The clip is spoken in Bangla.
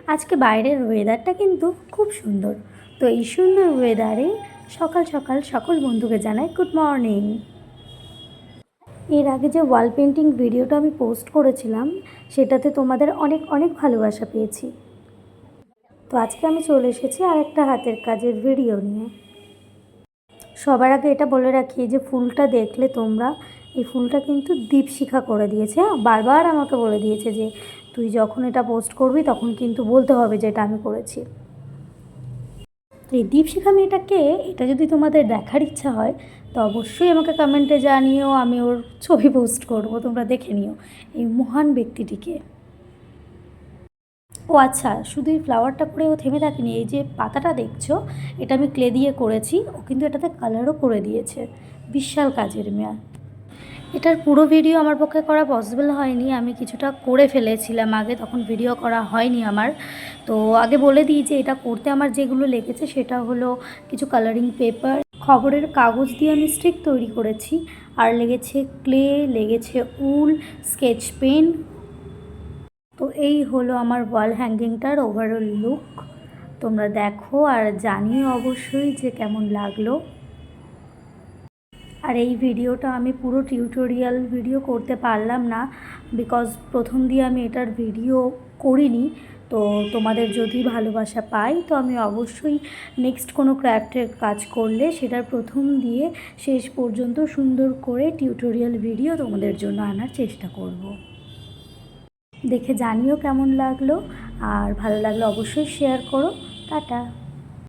আজকে বাইরের ওয়েদারটা কিন্তু খুব সুন্দর। তো এই সুন্দর ওয়েদারে সকাল সকাল সকল বন্ধুকে জানাই গুড মর্নিং। এর আগে যে ওয়াল পেন্টিং ভিডিওটা আমি পোস্ট করেছিলাম সেটাতে তোমাদের অনেক অনেক ভালোবাসা পেয়েছি। তো আজকে আমি চলে এসেছি আর একটা হাতের কাজের ভিডিও নিয়ে। সবার আগে এটা বলে রাখি যে ফুলটা দেখলে তোমরা, এই ফুলটা কিন্তু দীপশিখা করে দিয়েছে। বারবার আমাকে বলে দিয়েছে যে তুই যখন এটা পোস্ট করবি তখন কিন্তু বলতে হবে যে এটা আমি করেছি। তো এই দীপশিখা মেয়েটাকে, এটা যদি তোমাদের দেখার ইচ্ছা হয় তো অবশ্যই আমাকে কমেন্টে জানিও, আমি ওর ছবি পোস্ট করব, তোমরা দেখে নিও এই মহান ব্যক্তিটিকে। ও আচ্ছা, শুধু এই ফ্লাওয়ারটা করে ও থেমে থাকেনি, এই যে পাতাটা দেখছো এটা আমি ক্লে দিয়ে করেছি, ও কিন্তু এটাতে কালারও করে দিয়েছে। বিশাল কাজের মেয়ে। এটার পুরো ভিডিও আমার পক্ষে করা পসিবল হয়নি, আমি কিছুটা করে ফেলেছিলাম আগে, তখন ভিডিও করা হয়নি আমার। তো আগে বলে দিই যে এটা করতে আমার যেগুলো লেগেছে সেটা হলো কিছু কালারিং পেপার, খবরের কাগজ দিয়ে আমি স্টিক তৈরি করেছি, আর লেগেছে ক্লে, লেগেছে উল, স্কেচ পেন। তো এই হলো আমার ওয়াল হ্যাঙ্গিংটার ওভারঅল লুক। তোমরা দেখো আর জানিও অবশ্যই যে কেমন লাগলো। আর এই ভিডিওটা আমি পুরো টিউটোরিয়াল ভিডিও করতে পারলাম না, বিকজ প্রথম দিয়ে আমি এটার ভিডিও করিনি। তো তোমাদের যদি ভালোবাসা পাই তো আমি অবশ্যই নেক্সট কোনো ক্রাফটের কাজ করলে সেটার প্রথম দিয়ে শেষ পর্যন্ত সুন্দর করে টিউটোরিয়াল ভিডিও তোমাদের জন্য আনার চেষ্টা করব। দেখে জানিও কেমন লাগলো, আর ভালো লাগলে অবশ্যই শেয়ার করো। টাটা।